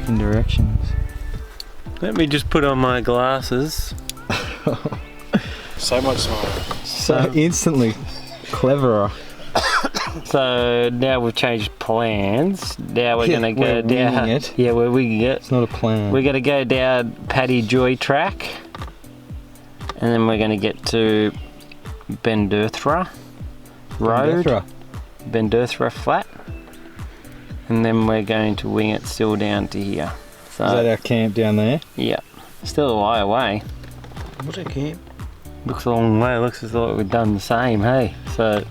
In directions. Let me just put on my glasses. So much smarter. So instantly cleverer. So now we've changed plans. Now we're gonna go we're down. winging it. Yeah, we're winging it. It's not a plan. We're gonna go down Paddy Joy track, and then we're gonna get to Bendurthra Road, Bendurthra Flat, and then we're going to wing it still down to here. So is that our camp down there? yeah, still a way away. What's our camp? Looks a long way. Looks as though we've done the same. Hey, so.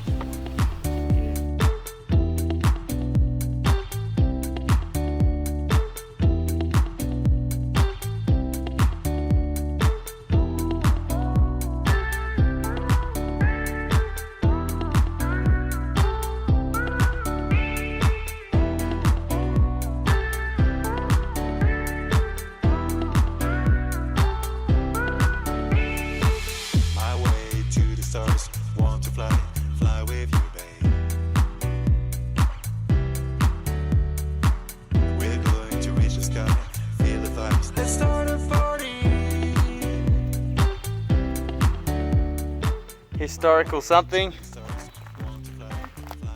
Historical something.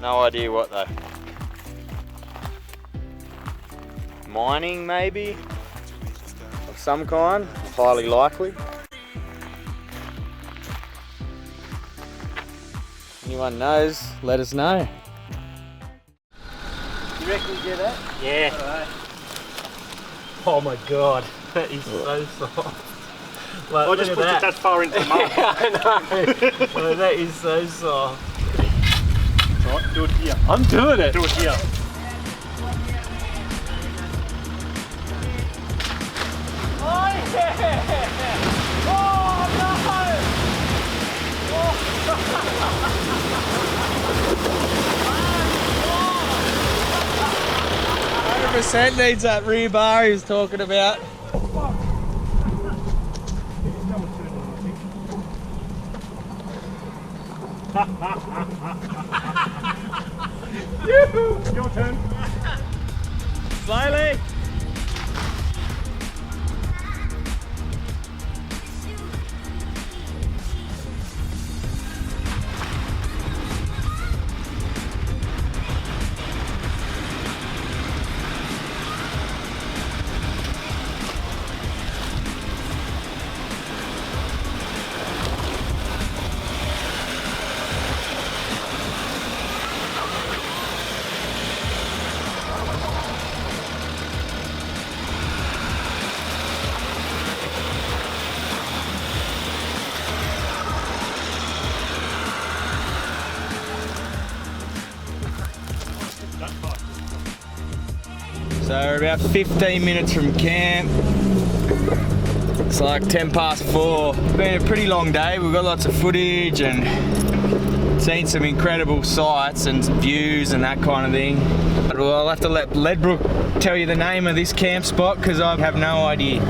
No idea what though. Mining maybe? Of some kind, highly likely. Anyone knows, let us know. You reckon you get that? Yeah. Alright. Oh my god, that is so soft. Like, I just put it that far into the mud. I know. Well, that is so soft. Right, do it here. I'm doing it. Do it here. Oh yeah! Oh no! 100% needs that rear bar he was talking about. Your turn. Slowly. So we're about 15 minutes from camp. It's like 10 past 4. It's been a pretty long day. We've got lots of footage and seen some incredible sights and views and that kind of thing. Well, I'll have to let Ledbrook tell you the name of this camp spot because I have no idea.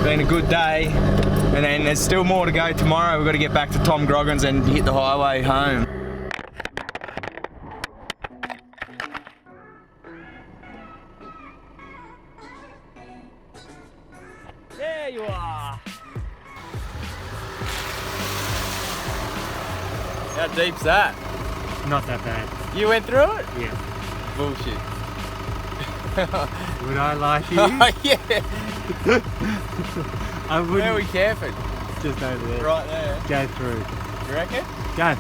Been a good day, and then there's still more to go tomorrow. We've got to get back to Tom Grogan's and hit the highway home. There you are. How deep's that? Not that bad. You went through it? Yeah. Bullshit. Would I lie to you? Oh yeah. I wouldn't. Where are we camping? Just over there. Right there. Go through. You reckon? Go.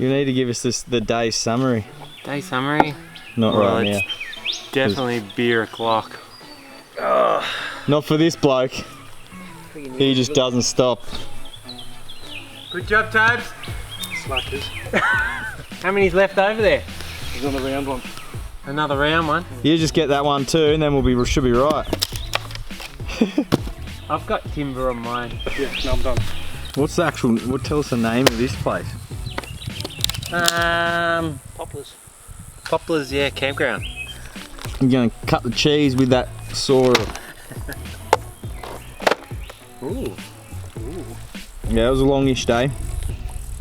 You need to give us the day summary. Day summary. Not Well, right now. it's definitely beer o'clock. Not for this bloke. He just doesn't stop. Good job, Tobes. Slackers. How many's left over there? He's on the round one. Another round one. You just get that one too, and then should be right. I've got timber on mine. Yeah, no, I'm done. What's the actual, tell us the name of this place? Poplars. Poplars, yeah, campground. I'm gonna cut the cheese with that saw. Ooh. Yeah, it was a longish day.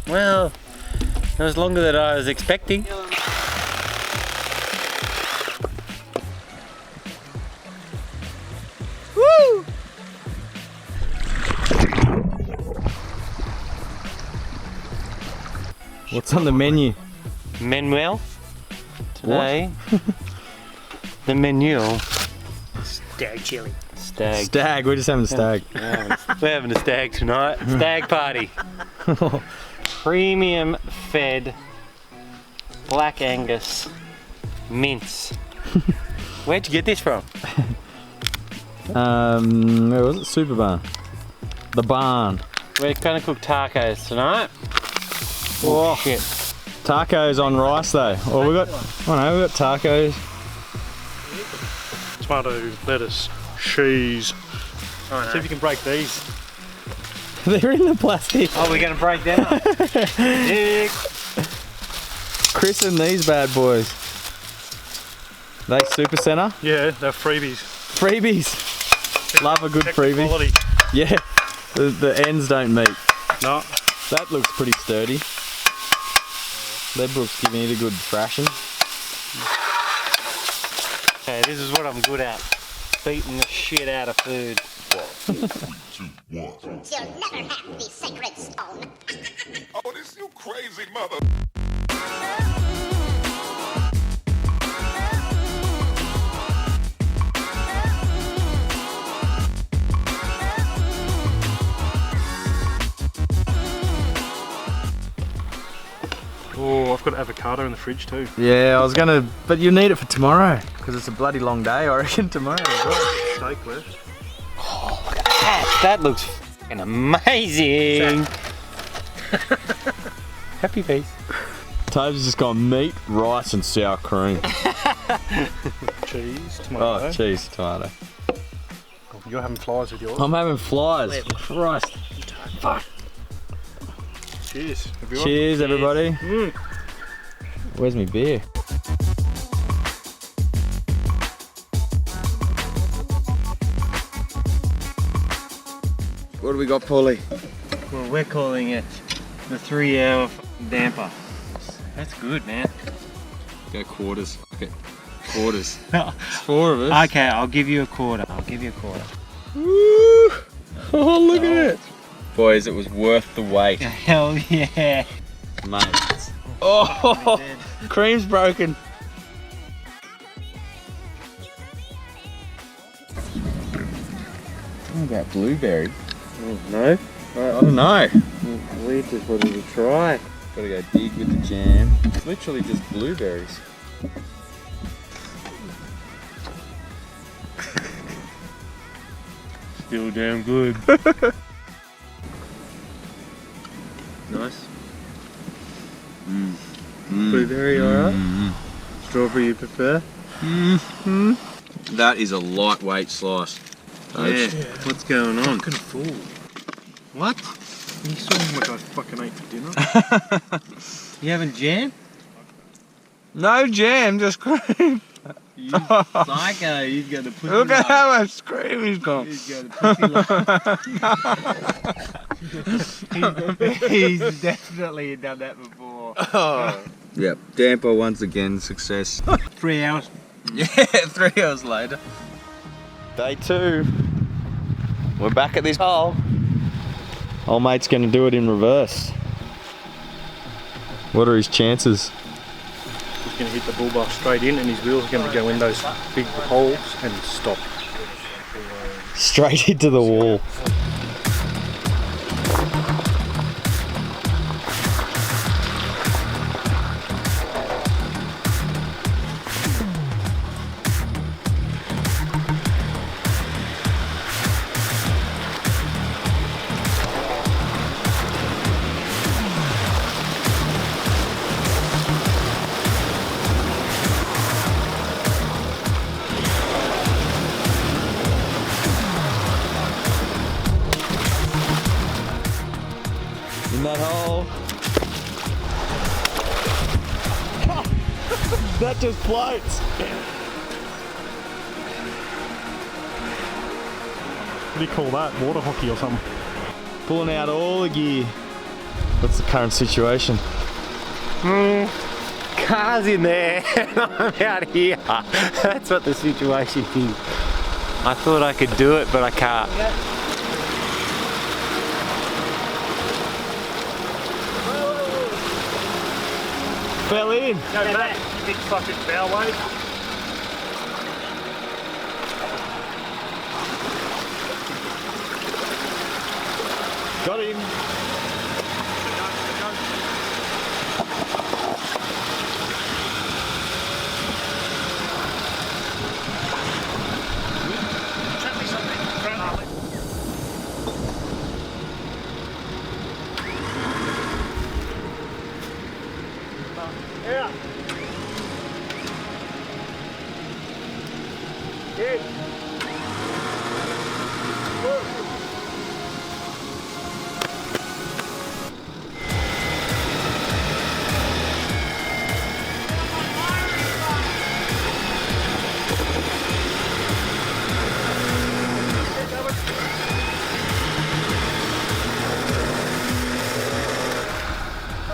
Well, it was longer than I was expecting. Woo! What's on the menu? Manuel. Today, the menu. Stag chili. Stag. Stag, we're just having a stag. We're having a stag tonight. Stag party. Premium fed Black Angus mince. Where'd you get this from? Where was it? Super Barn. The barn. We're gonna cook tacos tonight. Oh shit. Tacos on rice though. Oh, we got, oh no, we got tacos. Tomato, lettuce, cheese. Oh, See if you can break these. They're in the plastic. Oh, we're gonna break them up. Yeah. Christen these bad boys. They super center. Yeah, they're freebies. Freebies. Love a good Check the freebie. quality. Yeah, the ends don't meet. No. That looks pretty sturdy. Ledbrook's giving it a good thrashing. Okay, this is what I'm good at. Beating the shit out of food. You'll never have the sacred stone. Oh, this you crazy mother. Oh, I've got avocado in the fridge too. Yeah, I was gonna, but you need it for tomorrow because it's a bloody long day. I reckon tomorrow. As well. Steak left. That looks fucking amazing. Happy face. Toby's just got meat, rice, and sour cream. Cheese, tomato. Oh, cheese, tomato. You're having flies with yours. I'm having flies. Christ. Fuck. Cheers, everyone. Cheers, everybody. Mm. Where's my beer? What do we got, Paulie? Well, we're calling it the 3-hour damper. That's good, man. Go quarters. Okay. Quarters. It's 4 of us. Okay, I'll give you a quarter. I'll give you a quarter. Woo! Oh, look at it. Boys, it was worth the wait. Hell yeah. Mate. Oh, cream's broken. What about blueberry? No? I don't know. We just wanted to try. Gotta go dig with the jam. It's literally just blueberries. Still damn good. Nice. Blueberry, alright? Strawberry you prefer? That is a lightweight slice. Yeah. What's going on? Fucking fool. What? You saw how much I fucking ate for dinner? You having jam? No jam, just cream. You psycho, you've got a pussy. Look at how much cream he's got. He's got a pussy. He's definitely done that before. Yep, damper once again, success. 3 hours. Yeah, 3 hours later. Day 2. We're back at this hole. Old mate's gonna do it in reverse. What are his chances? He's going to hit the bull bar straight in and his wheels are going to go in those big holes and stop. Straight into the wall. that hole. That just floats. What do you call that? Water hockey or something? Pulling out all the gear. What's the current situation? Car's in there and I'm out here. That's what the situation is. I thought I could do it, but I can't. Fell in. Go back, you big fucking bow wave. Got him. Yeah. Good.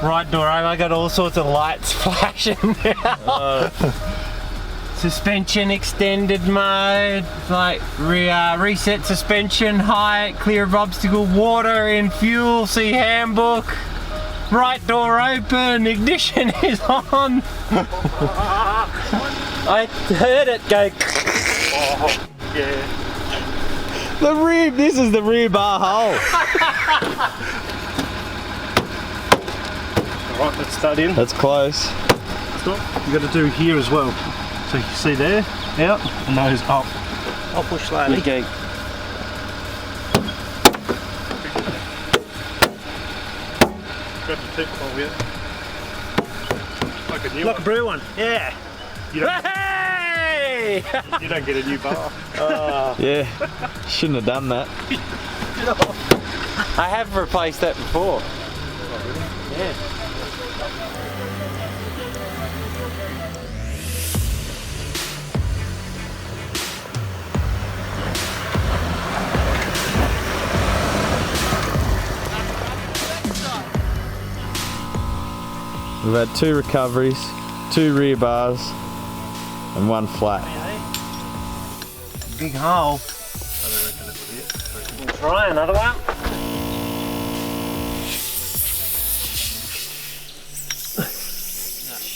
Right, Doro, I got all sorts of lights flashing now. Suspension extended mode, like reset suspension, height, clear of obstacle, water in fuel, see handbook. Right door open, ignition is on. I heard it go. Oh, yeah. The rib, this is the rear bar hole. Alright, let's start in. That's close. Stop. You got to do here as well. So you see there, out, and those up. I'll push slowly. Okay. Grab the tip while we're like a new Like one. a brew one. Yeah. You don't, Hey! you don't get a new bar. Yeah, shouldn't have done that. I have replaced that before. Yeah. We've had 2 recoveries, 2 rear bars, and 1 flat. Big hole. We'll try another one.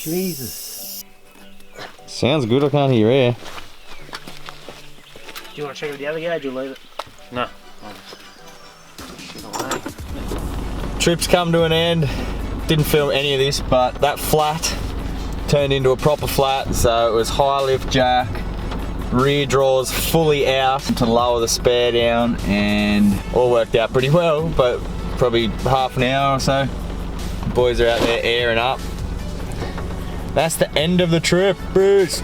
Jesus. Sounds good, I can't hear air. Do you want to check it with the other gauge or leave it? No. Trip's come to an end. Didn't film any of this, but that flat turned into a proper flat, so it was high lift jack, rear drawers fully out to lower the spare down, and all worked out pretty well, but probably half an hour or so. The boys are out there airing up. That's the end of the trip, Bruce.